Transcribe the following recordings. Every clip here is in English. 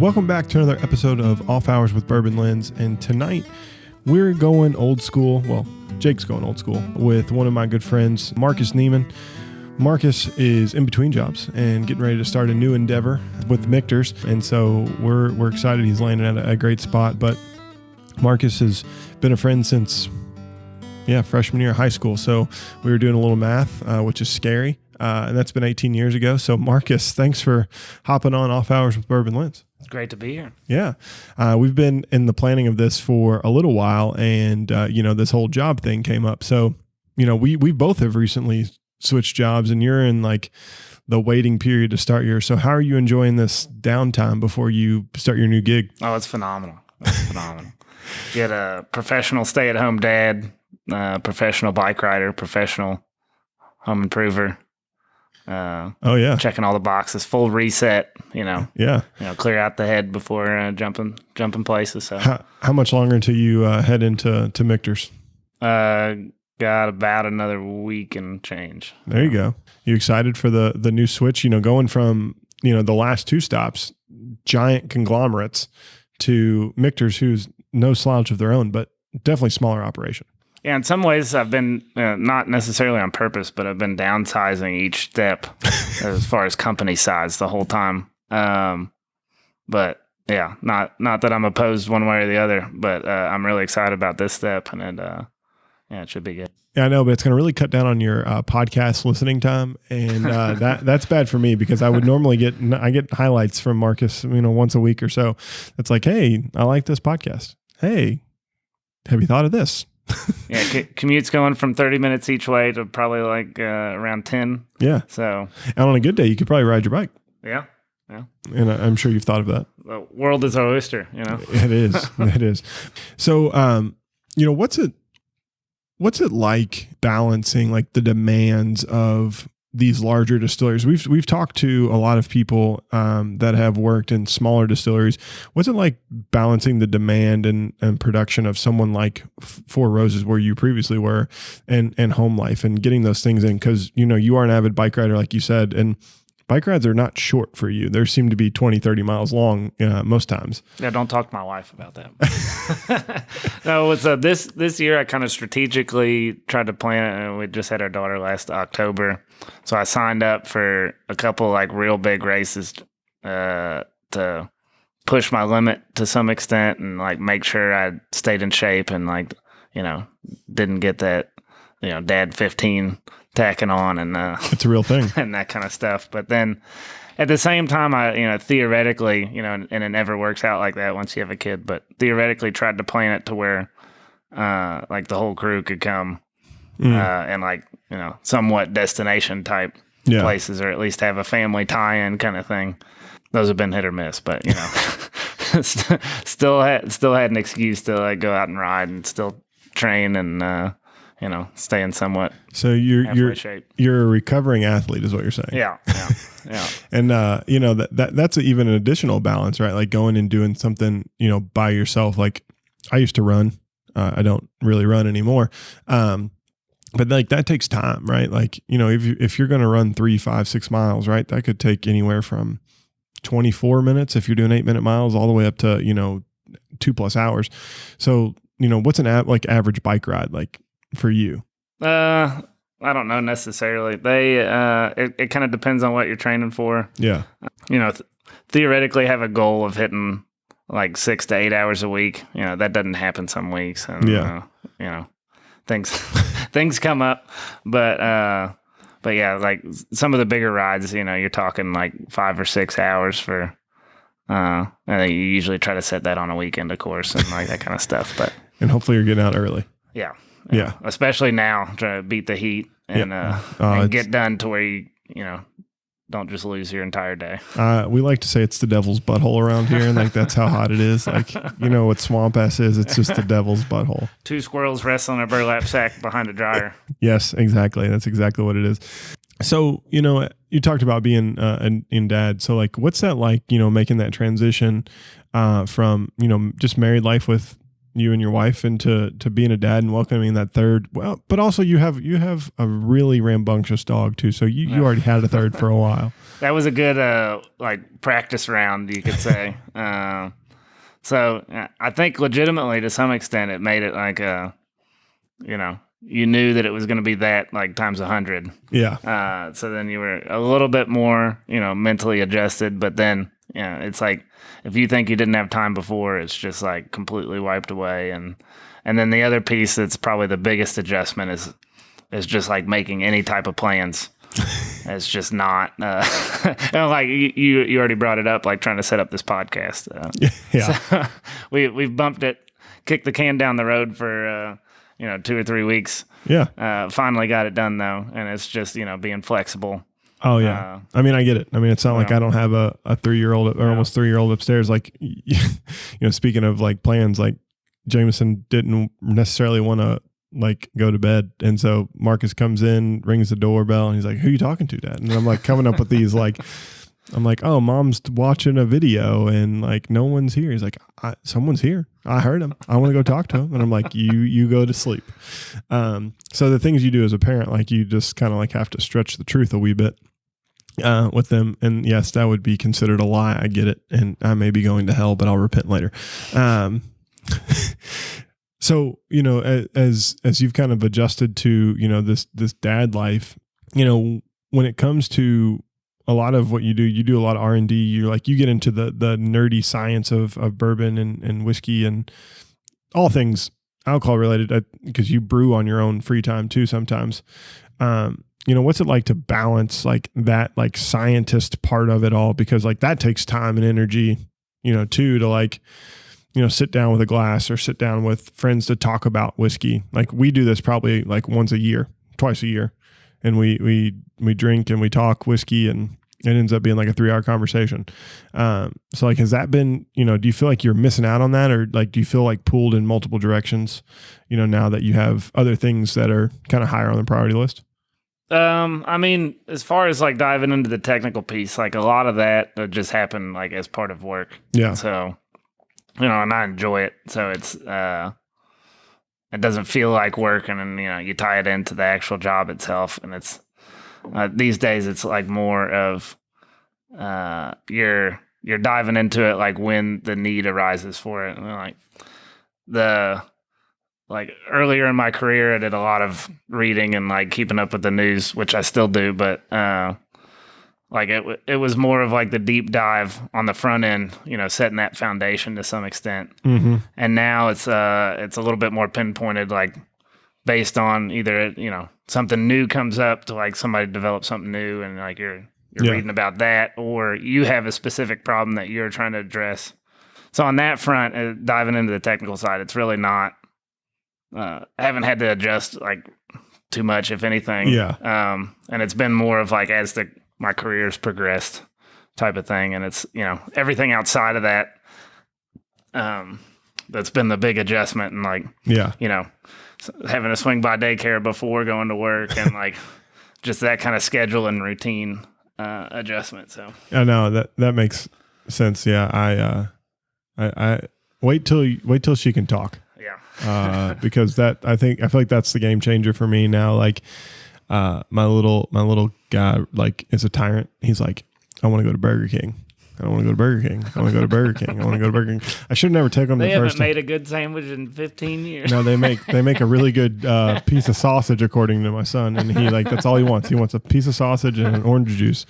Welcome back to another episode of Off Hours with Bourbon Lens. And tonight we're going old school. Well, Jake's going old school with one of my good friends, Marcus Niemann. Marcus is in between jobs and getting ready to start a new endeavor with Michters. And so we're excited. He's landing at a great spot. But Marcus has been a friend since, freshman year of high school. So we were doing a little math, which is scary. And that's been 18 years ago. So Marcus, thanks for hopping on Off Hours with Bourbon Lens. Great to be here. Yeah. We've been in the planning of this for a little while, and, this whole job thing came up. So, we both have recently switched jobs, and you're in like the waiting period to start yours. So how are you enjoying this downtime before you start your new gig? Oh, it's phenomenal. It's phenomenal. Get a professional stay-at-home dad, professional bike rider, professional home improver. Checking all the boxes, full reset, clear out the head before jumping places. So how much longer until you head into Michters? Got about another week and change. There you go. You excited for the new switch, going from, the last two stops, giant conglomerates, to Michters, who's no slouch of their own, but definitely smaller operation. Yeah, in some ways, I've been not necessarily on purpose, but I've been downsizing each step as far as company size the whole time. But yeah, not that I'm opposed one way or the other, but I'm really excited about this step, and it should be good. Yeah, I know, but it's going to really cut down on your podcast listening time, and that's bad for me because I would normally get highlights from Marcus, once a week or so. It's like, hey, I like this podcast. Hey, have you thought of this? Yeah, commute's going from 30 minutes each way to probably like around 10. Yeah. So, and on a good day, you could probably ride your bike. Yeah. And I'm sure you've thought of that. The world is our oyster, It is. It is. So, what's it like balancing like the demands of these larger distilleries? We've talked to a lot of people that have worked in smaller distilleries. What's it like balancing the demand and production of someone like Four Roses, where you previously were, and home life, and getting those things in? Because, you are an avid bike rider, like you said, and bike rides are not short for you. They seem to be 20, 30 miles long most times. Yeah, don't talk to my wife about that. No, it's this year I kind of strategically tried to plan it, and we just had our daughter last October. So I signed up for a couple like real big races to push my limit to some extent, and like make sure I stayed in shape, and like, didn't get that, dad 15 tacking on, and it's a real thing, and that kind of stuff. But then at the same time, I theoretically, and it never works out like that once you have a kid, but theoretically tried to plan it to where like the whole crew could come and like, somewhat destination type places, or at least have a family tie-in kind of thing. Those have been hit or miss, but still had an excuse to like go out and ride and still train and stay in somewhat. So you're shape. You're a recovering athlete, is what you're saying. Yeah. And that's even an additional balance, right? Like going and doing something, by yourself. Like I used to run. I don't really run anymore. But like that takes time, right? Like, if you're going to run 3, 5, 6 miles, right? That could take anywhere from 24 minutes if you're doing 8-minute miles, all the way up to, 2+ hours. So, what's an average bike ride like for you? I don't know necessarily. It kind of depends on what you're training for. Yeah. Theoretically have a goal of hitting like 6 to 8 hours a week. That doesn't happen some weeks, and things come up, but yeah, like some of the bigger rides, you're talking like 5 or 6 hours for, and you usually try to set that on a weekend, of course, and like that kind of stuff. But and hopefully you're getting out early. Yeah. Especially now, trying to beat the heat and get done to where you don't just lose your entire day. We like to say it's the devil's butthole around here, and like that's how hot it is. Like, what swamp ass is? It's just the devil's butthole. 2 squirrels wrestling a burlap sack behind a dryer. Yes, exactly. That's exactly what it is. So, you talked about being in dad. So like, what's that like, making that transition from, just married life with you and your wife into being a dad and welcoming that third. Well, but also you have a really rambunctious dog too. So you already had a third for a while. That was a good like practice round, you could say. So I think legitimately to some extent it made it like you knew that it was going to be that like times 100. Yeah. So then you were a little bit more, mentally adjusted, but then, it's like, if you think you didn't have time before, it's just like completely wiped away. And then the other piece that's probably the biggest adjustment is just like making any type of plans. It's just not, like you already brought it up, like trying to set up this podcast. Yeah. So we've bumped it, kicked the can down the road for, 2 or 3 weeks. Yeah. Finally got it done though. And it's just, being flexible. Oh yeah. I mean, I get it. I mean, it's not like I don't have a 3-year-old or almost 3-year-old upstairs. Like, speaking of like plans, like Jameson didn't necessarily want to like go to bed. And so Marcus comes in, rings the doorbell, and he's like, "Who are you talking to, Dad?" And I'm like coming up with these like, I'm like, "Oh, Mom's watching a video and like no one's here." He's like, "Someone's here. I heard him. I want to go talk to him." And I'm like, you go to sleep. So the things you do as a parent, like you just kind of like have to stretch the truth a wee bit with them. And yes, that would be considered a lie. I get it. And I may be going to hell, but I'll repent later. So, as you've kind of adjusted to, this dad life, when it comes to a lot of what you do a lot of R&D. You get into the nerdy science of bourbon and whiskey and all things alcohol related, because you brew on your own free time too sometimes. What's it like to balance like that, like scientist part of it all? Because like that takes time and energy, too, to like, sit down with a glass or sit down with friends to talk about whiskey. Like we do this probably like twice a year. And we drink and we talk whiskey, and it ends up being like a 3-hour conversation. So like, has that been, do you feel like you're missing out on that, or like, do you feel like pulled in multiple directions, now that you have other things that are kind of higher on the priority list? I mean, as far as like diving into the technical piece, like a lot of that just happened like as part of work. Yeah. So, and I enjoy it. So it's, it doesn't feel like work, and then, you tie it into the actual job itself. And it's, these days it's like more of, you're diving into it like when the need arises for it. And like earlier in my career, I did a lot of reading and like keeping up with the news, which I still do, but like it was more of like the deep dive on the front end, setting that foundation to some extent. Mm-hmm. And now it's a little bit more pinpointed, like based on either something new comes up to like somebody develop something new, and like you're reading about that, or you have a specific problem that you're trying to address. So on that front, diving into the technical side, it's really not. I haven't had to adjust like too much, if anything. Yeah. And it's been more of like as my career's progressed type of thing. And it's, everything outside of that, that's been the big adjustment. And like, having to swing by daycare before going to work, and like just that kind of schedule and routine, adjustment. So I know that makes sense. Yeah. I wait till she can talk. Because I feel like that's the game changer for me now. Like, my little guy, like, is a tyrant. He's like, "I want to go to Burger King. I want to go to Burger King. I want to go to Burger King. I want to go to Burger King." I should never take him. They the first haven't made a good sandwich in 15 years. No, they make a really good piece of sausage, according to my son, and he that's all he wants. He wants a piece of sausage and an orange juice.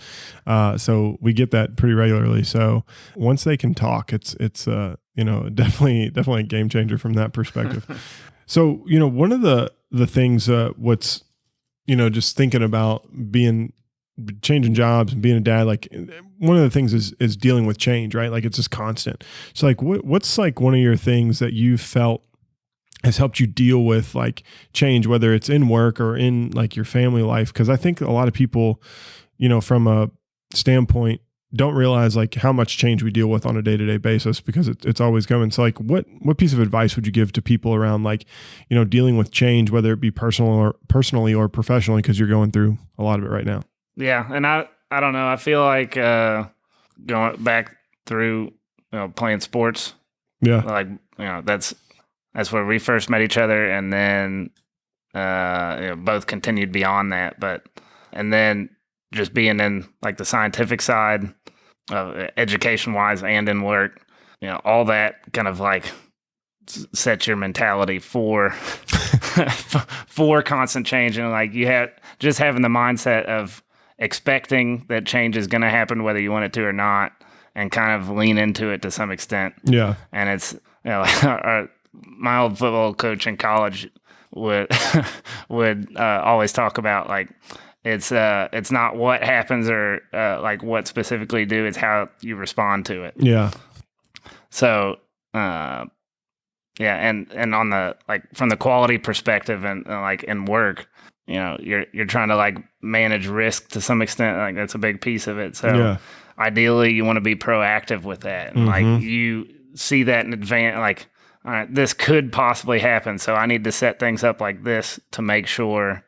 So we get that pretty regularly. So once they can talk, it's definitely a game changer from that perspective. So one of the things what's just thinking about changing jobs and being a dad, like one of the things is dealing with change, right? Like it's just constant. So like what's like one of your things that you felt has helped you deal with like change, whether it's in work or in like your family life? Because I think a lot of people, from a standpoint, don't realize like how much change we deal with on a day-to-day basis, because it's always coming. So like what piece of advice would you give to people around like, dealing with change, whether it be personally or professionally, because you're going through a lot of it right now? Yeah. And I don't know. I feel like, going back through, playing sports. Yeah. Like, that's that's where we first met each other, and then both continued beyond that. And then just being in like the scientific side, education wise, and in work, all that kind of like sets your mentality for for constant change. And like you have just having the mindset of expecting that change is going to happen whether you want it to or not, and kind of lean into it to some extent. Yeah. And it's my old football coach in college would always talk about like it's not what happens or like what specifically you do, it's how you respond to it. Yeah. So and on the like from the quality perspective and like in work, you're trying to like manage risk to some extent. Like that's a big piece of it. So ideally you want to be proactive with that. And like you see that in advance, like, all right, this could possibly happen. So I need to set things up like this to make sure,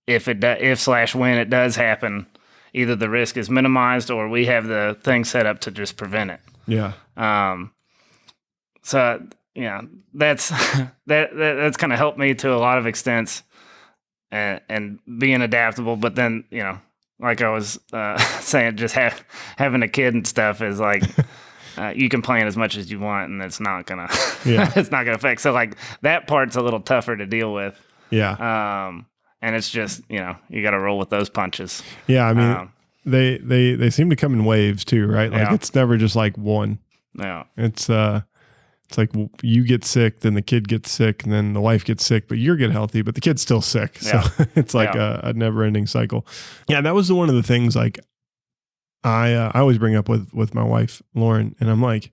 if/when it does happen, either the risk is minimized or we have the thing set up to just prevent it. Yeah. So that's that's kind of helped me to a lot of extents, and being adaptable. But then like I was saying, just having a kid and stuff is like you can plan as much as you want, and it's not gonna it's not gonna affect. So like that part's a little tougher to deal with. Yeah. And it's just you got to roll with those punches. Yeah. I mean, they seem to come in waves too, right? Like it's never just like one. Yeah. It's like you get sick, then the kid gets sick, and then the wife gets sick, but you get healthy, but the kid's still sick. So it's like a never-ending cycle. Yeah, that was one of the things like I always bring up with my wife, Lauren, and I'm like,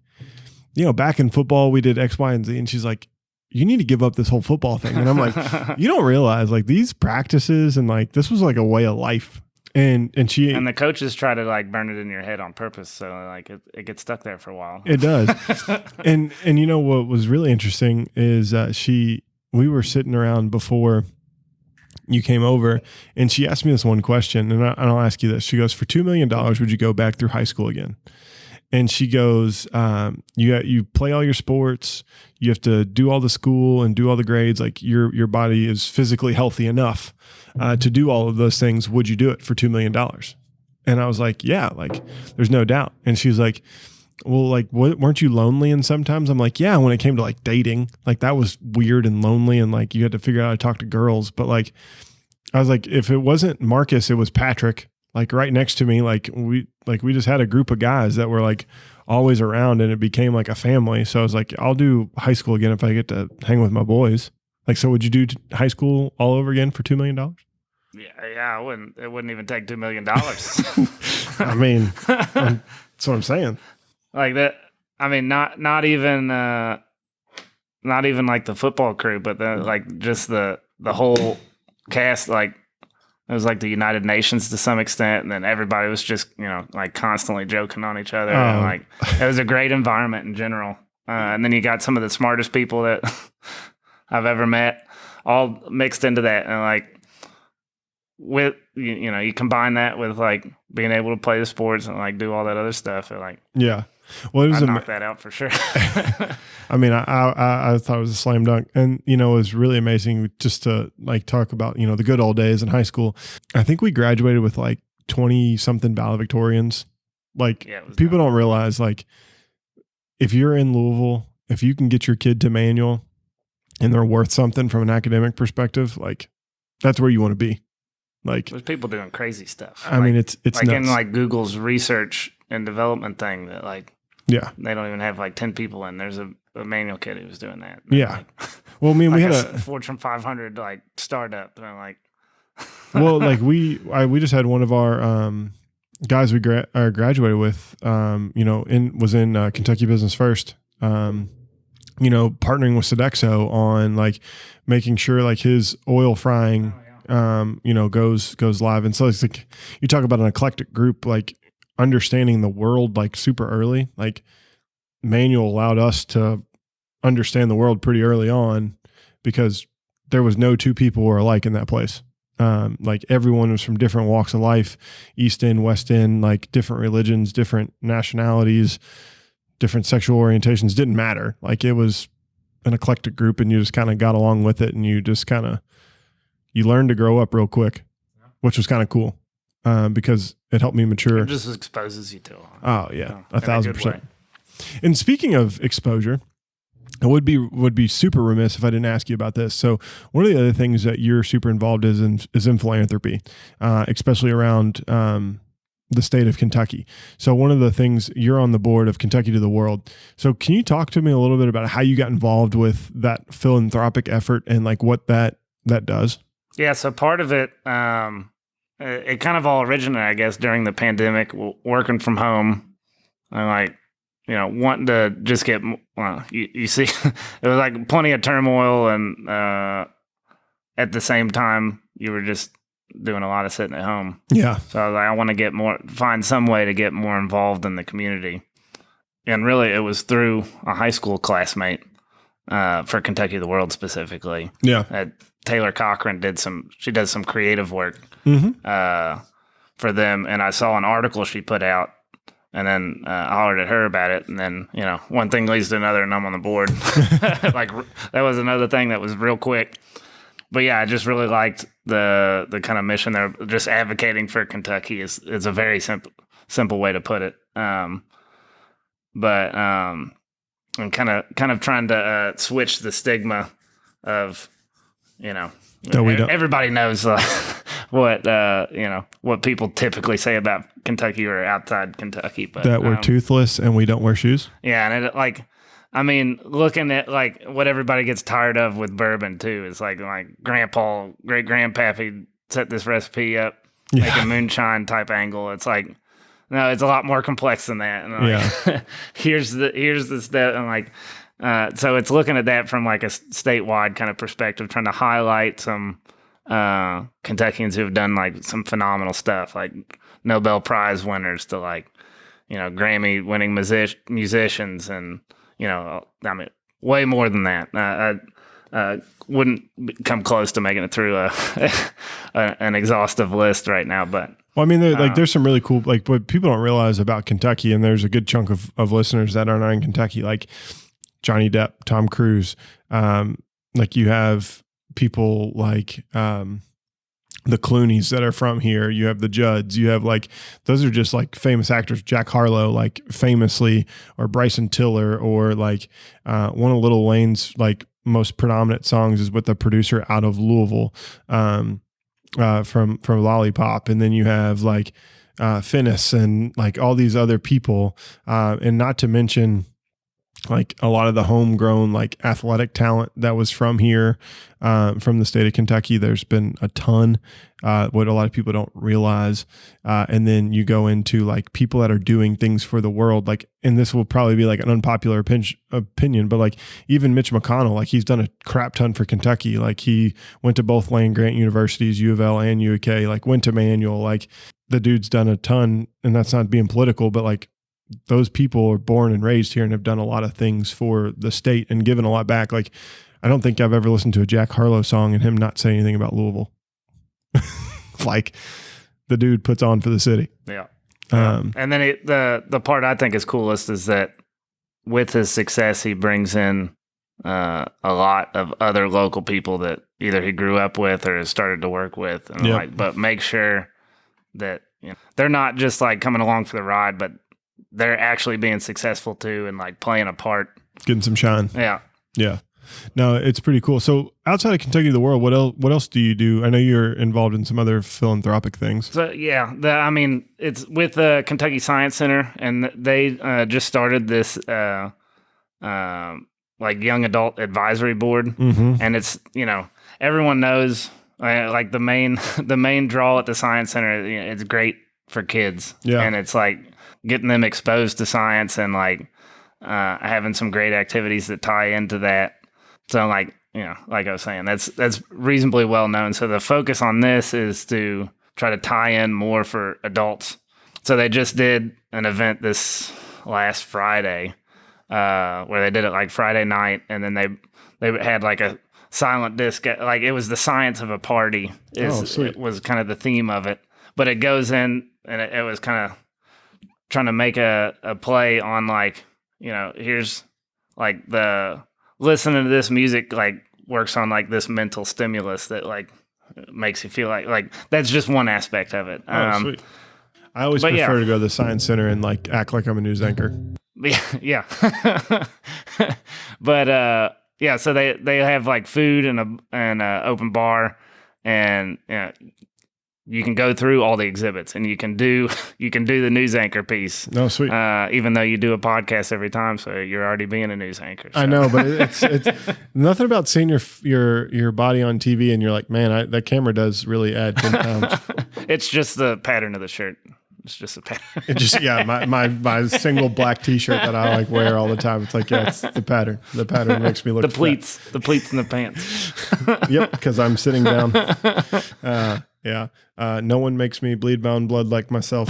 back in football, we did X, Y, and Z, and she's like, you need to give up this whole football thing. And I'm like, you don't realize like these practices and like this was like a way of life. And the coaches try to like burn it in your head on purpose, so like it gets stuck there for a while. It does. and what was really interesting is we were sitting around before you came over, and she asked me this one question, and I'll ask you this. She goes, for $2 million, would you go back through high school again? And she goes, you play all your sports, you have to do all the school and do all the grades. Like your body is physically healthy enough to do all of those things. Would you do it for $2 million? And I was like, yeah, like there's no doubt. And she was like, well, like, weren't you lonely? And sometimes I'm like, yeah, when it came to like dating, like that was weird and lonely. And like, you had to figure out how to talk to girls. But like, I was like, if it wasn't Marcus, it was Patrick, like right next to me. Like we just had a group of guys that were like always around, and it became like a family. So I was like, I'll do high school again if I get to hang with my boys. Like, so would you do high school all over again for $2 million? Yeah, I wouldn't. It wouldn't even take $2 million. I mean, that's what I'm saying. Like that. I mean, not even like the football crew, but like just the whole cast. Like it was like the United Nations to some extent, and then everybody was just like constantly joking on each other. And like it was a great environment in general. And then you got some of the smartest people that I've ever met, all mixed into that, and like with you combine that with like being able to play the sports and like do all that other stuff, and like well, it was knock that out for sure. I mean, I thought it was a slam dunk, and it was really amazing just to like talk about the good old days in high school. I think we graduated with like 20 something valedictorians. Like people don't realize, like if you're in Louisville, if you can get your kid to manual and they're worth something from an academic perspective, like that's where you want to be. Like there's people doing crazy stuff. I mean, it's like nuts. In like Google's research and development thing that like they don't even have like 10 people in. There's a manual kid who was doing that. Yeah. Like, well, I mean, we had a Fortune 500 like startup, and I'm like, well, like we just had one of our guys we graduated with, was in Kentucky Business First, partnering with Sodexo on like making sure like his oil frying, goes live. And so it's like, you talk about an eclectic group, like understanding the world, like super early, like manual allowed us to understand the world pretty early on because there was no two people who were alike in that place. Like everyone was from different walks of life, East End, West End, like different religions, different nationalities, different sexual orientations, didn't matter. Like it was an eclectic group and you just kind of got along with it and you just you learned to grow up real quick, which was kind of cool because it helped me mature. It just exposes you to it. Oh yeah, 1,000%. And speaking of exposure, I would be super remiss if I didn't ask you about this. So one of the other things that you're super involved is in philanthropy, especially around the state of Kentucky. So one of the things, you're on the board of Kentucky to the World. So can you talk to me a little bit about how you got involved with that philanthropic effort and like what that does? Yeah. So part of it, it kind of all originated, I guess, during the pandemic, working from home and like, wanting to just get, you see, it was like plenty of turmoil and at the same time, you were just doing a lot of sitting at home. Yeah. So I was like, I want to find some way to get more involved in the community. And really, it was through a high school classmate for Kentucky to the World specifically. Yeah. Taylor Cochran does some creative work for them. And I saw an article she put out. And then I hollered at her about it. And then, one thing leads to another and I'm on the board. Like that was another thing that was real quick. But yeah, I just really liked the kind of mission there. Just advocating for Kentucky is a very simple way to put it. I'm kind of trying to switch the stigma of, everybody knows what people typically say about Kentucky or outside Kentucky, but that we're toothless and we don't wear shoes. Yeah, and looking at like what everybody gets tired of with bourbon too is like grandpa, great grandpappy set this recipe up, make a moonshine type angle. It's like, no, it's a lot more complex than that. And here's the step, and so it's looking at that from like a statewide kind of perspective, trying to highlight some Kentuckians who have done like some phenomenal stuff, like Nobel Prize winners to like, Grammy winning musicians and, way more than that. I wouldn't come close to making it through an exhaustive list right now, but. Well, I mean, there's some really cool, like what people don't realize about Kentucky, and there's a good chunk of listeners that are not in Kentucky, like Johnny Depp, Tom Cruise. Like you have people like the Clooneys that are from here. You have the Judds. You have like, those are just like famous actors. Jack Harlow, like famously, or Bryson Tiller, or like one of Lil Wayne's like most predominant songs is with the producer out of Louisville. From Lollipop, and then you have like Finnis and like all these other people, and not to mention like a lot of the homegrown like athletic talent that was from here, from the state of Kentucky. There's been a ton, what a lot of people don't realize. And then you go into like people that are doing things for the world, like, and this will probably be like an unpopular opinion, but like even Mitch McConnell, like he's done a crap ton for Kentucky. Like he went to both land grant universities, U of L and UK, like went to Manual, like the dude's done a ton, and that's not being political, but like those people are born and raised here and have done a lot of things for the state and given a lot back. Like, I don't think I've ever listened to a Jack Harlow song and him not say anything about Louisville. Like the dude puts on for the city. Yeah. And then the part I think is coolest is that with his success, he brings in a lot of other local people that either he grew up with or has started to work with, and but make sure that they're not just like coming along for the ride, but they're actually being successful too and like playing a part, getting some shine. Yeah. No, it's pretty cool. So outside of Kentucky to the World, what else do you do? I know you're involved in some other philanthropic things. So yeah, it's with the Kentucky Science Center, and they just started this like young adult advisory board, and it's everyone knows like the main draw at the Science Center. It's great for kids, and it's like getting them exposed to science and like having some great activities that tie into that. So like, like I was saying, that's reasonably well known. So the focus on this is to try to tie in more for adults. So they just did an event this last Friday where they did it like Friday night, and then they had like a silent disc, like it was the science of a party it was kind of the theme of it, but it goes in and it was kind of trying to make a play on like, here's like the listening to this music like works on like this mental stimulus that like makes you feel like that's just one aspect of it. Sweet. I always prefer to go to the Science Center and like act like I'm a news anchor. Yeah. But yeah, so they have like food and a open bar, and you can go through all the exhibits, and you can do the news anchor piece. Oh, sweet. Even though you do a podcast every time, so you're already being a news anchor. So. I know, but it's nothing about seeing your body on TV and you're like, man, that camera does really add 10 pounds. It's just the pattern of the shirt. It's just a pattern. It just my single black T-shirt that I like wear all the time. It's like, it's the pattern. The pattern makes me look the pleats in the pants. Yep, because I'm sitting down. No one makes me bleed my own blood like myself.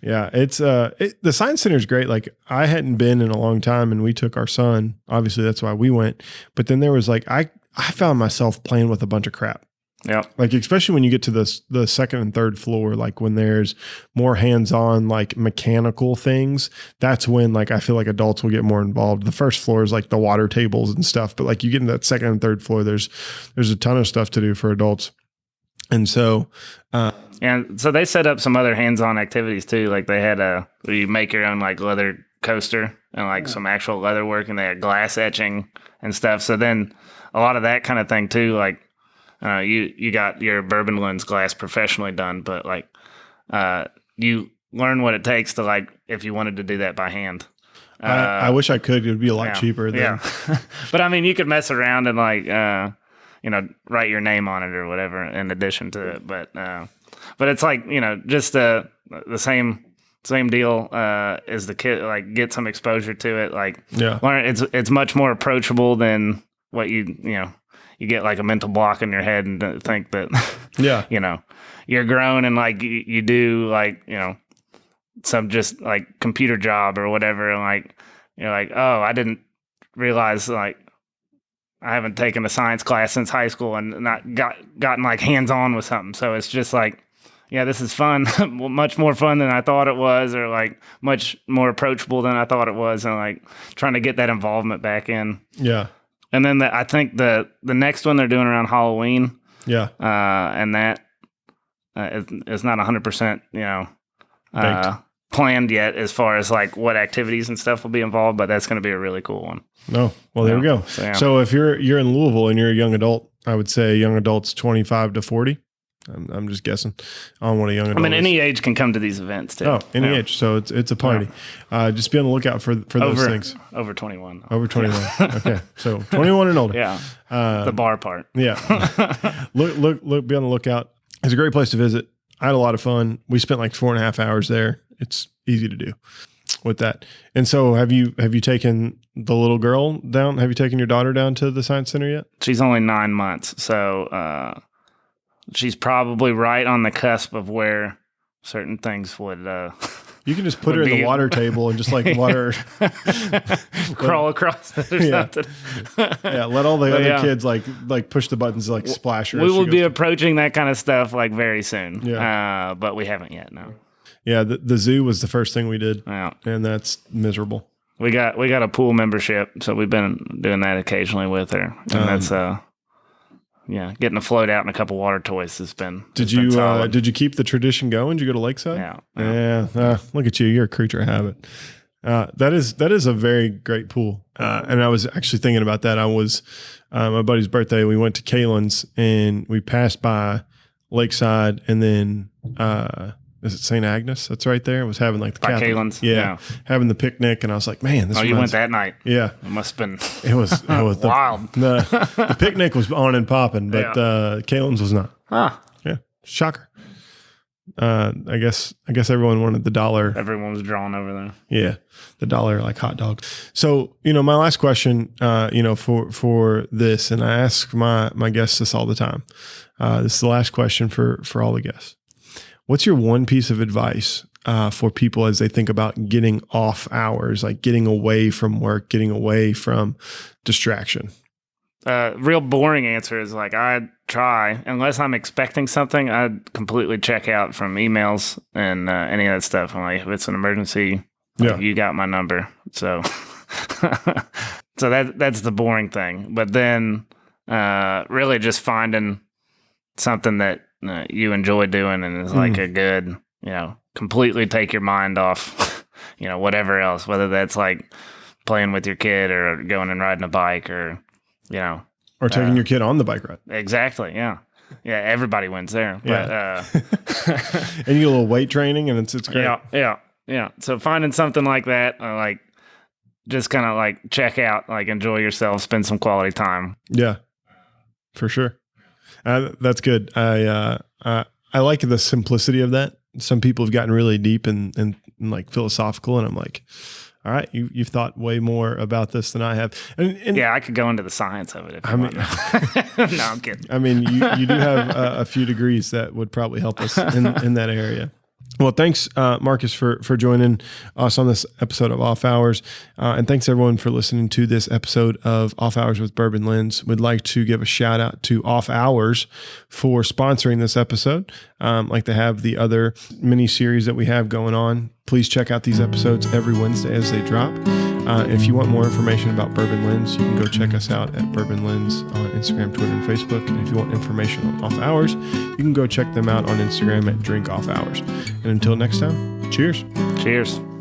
Yeah, it's the Science Center is great. Like I hadn't been in a long time, and we took our son. Obviously, that's why we went. But then there was like I found myself playing with a bunch of crap. Yeah. Like, especially when you get to the second and third floor, like when there's more hands-on, like mechanical things, that's when like I feel like adults will get more involved. The first floor is like the water tables and stuff, but like you get in that second and third floor, there's a ton of stuff to do for adults. And so, and so they set up some other hands-on activities too. Like they had where you make your own like leather coaster and like some actual leather work, and they had glass etching and stuff. So then a lot of that kind of thing too, like, you got your Bourbon Lens glass professionally done, but like you learn what it takes to like if you wanted to do that by hand. I wish I could. It would be a lot cheaper. Yeah, but I mean, you could mess around and like write your name on it or whatever in addition to it. But it's like just the same deal as the kid. Like get some exposure to it. Like learn. It's much more approachable than what you get like a mental block in your head and think that, you're grown and like you do like, some just like computer job or whatever. And like, you're like, oh, I didn't realize like I haven't taken a science class since high school and not gotten like hands on with something. So it's just like, yeah, this is fun, much more fun than I thought it was, or like much more approachable than I thought it was. And like trying to get that involvement back in. Yeah. And then I think the next one they're doing around Halloween. Yeah. And that is not 100%, planned yet as far as like what activities and stuff will be involved, but that's going to be a really cool one. Oh, well, there we go. So if you're in Louisville and you're a young adult, I would say young adults 25 to 40. I'm just guessing on what a young adult. I mean, any age can come to these events too. Oh, any age. So it's a party. Just be on the lookout for those things. Over 21. Over 21. Okay. So 21 and older. Yeah. The bar part. Yeah. Look, be on the lookout. It's a great place to visit. I had a lot of fun. We spent like 4.5 hours there. It's easy to do with that. And so have you taken the little girl down? Have you taken your daughter down to the Science Center yet? She's only 9 months. So, she's probably right on the cusp of where certain things would. You can just put her in the water table and just like water crawl across it or something. Yeah, let all the other kids like push the buttons like splash her. We will be approaching that kind of stuff like very soon. Yeah, but we haven't yet. No. Yeah, the zoo was the first thing we did. Yeah, and that's miserable. We got a pool membership, so we've been doing that occasionally with her, and that's getting a float out and a couple water toys has been. Did you keep the tradition going? Did you go to Lakeside? Yeah. Look at you. You're a creature of habit. That is a very great pool. And I was actually thinking about that. I was, my buddy's birthday. We went to Kalen's and we passed by Lakeside and then, is it St. Agnes? That's right there. It was having like the by Kalen's. Yeah, having the picnic, and I was like, "Man, this." Oh, you went that night? Yeah, it must have been. It was wild. The picnic was on and popping, but Kalen's was not. Huh. Yeah, shocker. I guess everyone wanted the dollar. Everyone was drawn over there. Yeah, the dollar like hot dog. So my last question, for this, and I ask my guests this all the time. This is the last question for all the guests. What's your one piece of advice for people as they think about getting off hours, like getting away from work, getting away from distraction? Real boring answer is like I'd try, unless I'm expecting something, I'd completely check out from emails and any of that stuff. I'm like, if it's an emergency, you got my number. So So that's the boring thing. But then really just finding something that you enjoy doing and is like a good, completely take your mind off, whatever else, whether that's like playing with your kid or going and riding a bike or, or taking your kid on the bike ride. Exactly. Yeah. Yeah. Everybody wins there. Yeah. But, and you get a little weight training and it's great. Yeah. So finding something like that, like just kind of like check out, like enjoy yourself, spend some quality time. Yeah, for sure. That's good. I like the simplicity of that. Some people have gotten really deep and like philosophical, and I'm like, all right, you've thought way more about this than I have. And yeah, I could go into the science of it if you want. No, I'm kidding. I mean, you do have a few degrees that would probably help us in that area. Well, thanks, Marcus, for joining us on this episode of Off Hours. And thanks, everyone, for listening to this episode of Off Hours with Bourbon Lens. We'd like to give a shout out to Off Hours for sponsoring this episode. Like they have the other mini series that we have going on. Please check out these episodes every Wednesday as they drop. If you want more information about Bourbon Lens, you can go check us out at Bourbon Lens on Instagram, Twitter, and Facebook. And if you want information on Off Hours, you can go check them out on Instagram at Drink Off Hours. And until next time, cheers. Cheers.